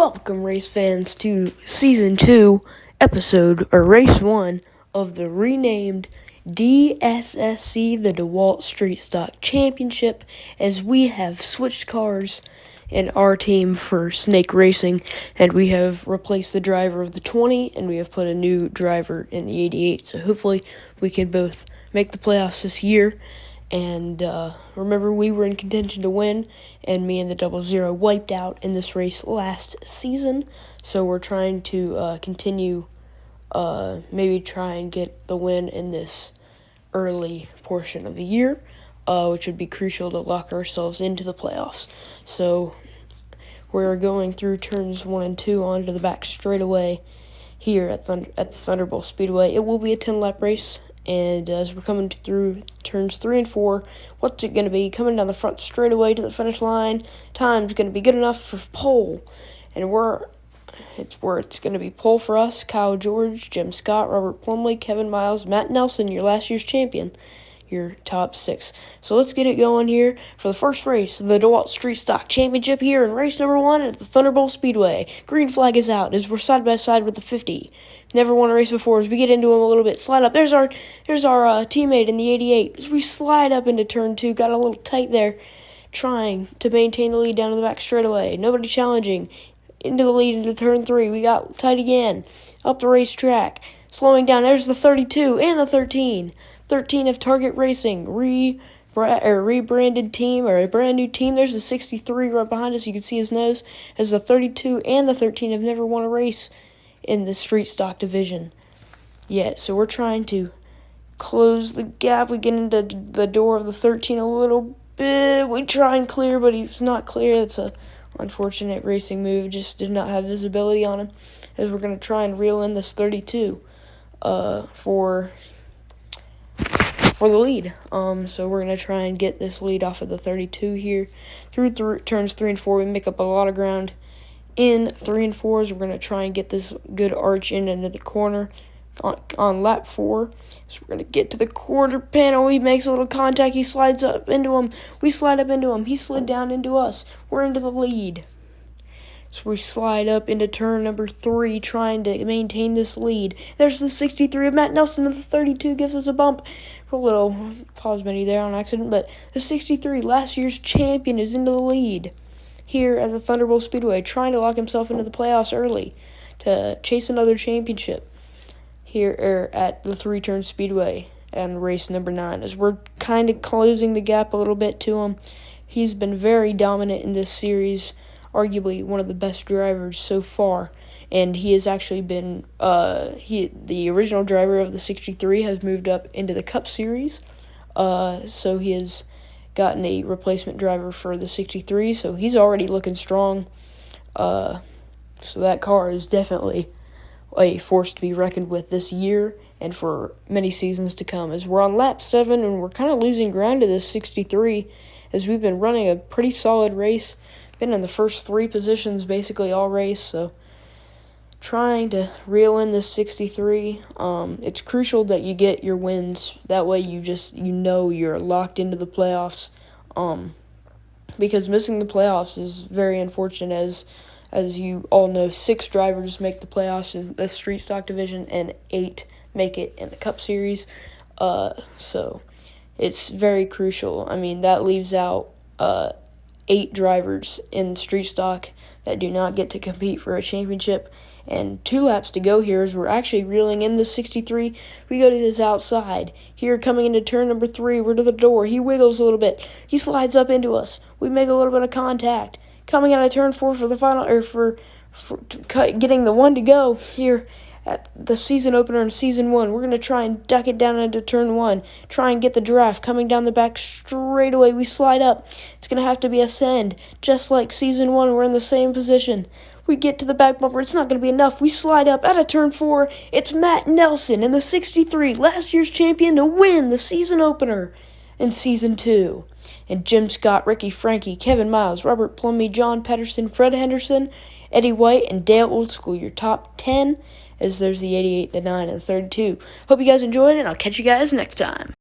Welcome, race fans, to Season 2, Race 1 of the renamed Dssc, the DeWalt Street Stock Championship, as we have switched cars in our team for Snake Racing, and we have replaced the driver of the 20, and we have put a new driver in the 88, so hopefully we can both make the playoffs this year. And remember, we were in contention to win, and me and the 00 wiped out in this race last season. So we're trying to continue, maybe try and get the win in this early portion of the year, which would be crucial to lock ourselves into the playoffs. So we're going through turns 1 and 2 onto the back straightaway here at the Thunderbolt Speedway. It will be a 10-lap race. And as we're coming through turns 3 and 4, what's it going to be? Coming down the front straightaway to the finish line. Time's going to be good enough for pole. And it's going to be pole for us. Kyle George, Jim Scott, Robert Plumley, Kevin Miles, Matt Nelson, your last year's champion. Your top 6. So let's get it going here for the first race of the DeWalt Street Stock Championship here in race number 1 at the Thunderbolt Speedway. Green flag is out as we're side by side with the 50. Never won a race before. As we get into him a little bit, slide up. There's our teammate in the 88. As we slide up into turn 2, got a little tight there, trying to maintain the lead down to the back straightaway. Nobody challenging. Into the lead into turn 3. We got tight again. Up the racetrack. Slowing down. There's the 32 and the 13. 13 of Target Racing, rebranded team, or a brand new team. There's the 63 right behind us. You can see his nose. As the 32 and the 13 have never won a race in the street stock division yet. So we're trying to close the gap. We get into the door of the 13 a little bit. We try and clear, but he's not clear. That's a unfortunate racing move. Just did not have visibility on him. As we're going to try and reel in this 32 for the lead. So we're going to try and get this lead off of the 32 here. Through turns 3 and 4, we make up a lot of ground. In 3 and 4s, we're going to try and get this good arch into the corner on lap 4. So we're going to get to the quarter panel. He makes a little contact. He slides up into him. We slide up into him. He slid down into us. We're into the lead. So we slide up into turn number 3, trying to maintain this lead. There's the 63 of Matt Nelson, and the 32 gives us a bump. A little pause menu there on accident, but the 63, last year's champion, is into the lead here at the Thunderbolt Speedway, trying to lock himself into the playoffs early to chase another championship here at the 3-turn Speedway and race number 9. As we're kind of closing the gap a little bit to him, he's been very dominant in this series. Arguably one of the best drivers so far, and he has actually been the original driver of the 63 has moved up into the Cup Series, so he has gotten a replacement driver for the 63, so he's already looking strong. So that car is definitely a force to be reckoned with this year and for many seasons to come. As we're on lap 7 and we're kind of losing ground to this 63, as we've been running a pretty solid race. Been in the first 3 positions basically all race, so trying to reel in this 63. It's crucial that you get your wins. That way you know you're locked into the playoffs. Because missing the playoffs is very unfortunate. As you all know, 6 drivers make the playoffs in the street stock division and 8 make it in the Cup Series. So it's very crucial. I mean, that leaves out 8 drivers in street stock that do not get to compete for a championship. And 2 laps to go here as we're actually reeling in the 63. We go to this outside. Here coming into turn number 3, we're to the door. He wiggles a little bit. He slides up into us. We make a little bit of contact. Coming out of turn 4 for the final, or for getting the 1 to go here at the season opener in season 1. We're going to try and duck it down into turn 1. Try and get the draft. Coming down the back straight away, we slide up. It's going to have to be a send. Just like season 1, we're in the same position. We get to the back bumper. It's not going to be enough. We slide up out of turn 4. It's Matt Nelson in the 63, last year's champion, to win the season opener in season 2. And Jim Scott, Ricky Frankie, Kevin Miles, Robert Plumley, John Pedersen, Fred Henderson, Eddie White, and Dale Oldschool, your top 10, as there's the 88, the 9, and the 32. Hope you guys enjoyed it, and I'll catch you guys next time.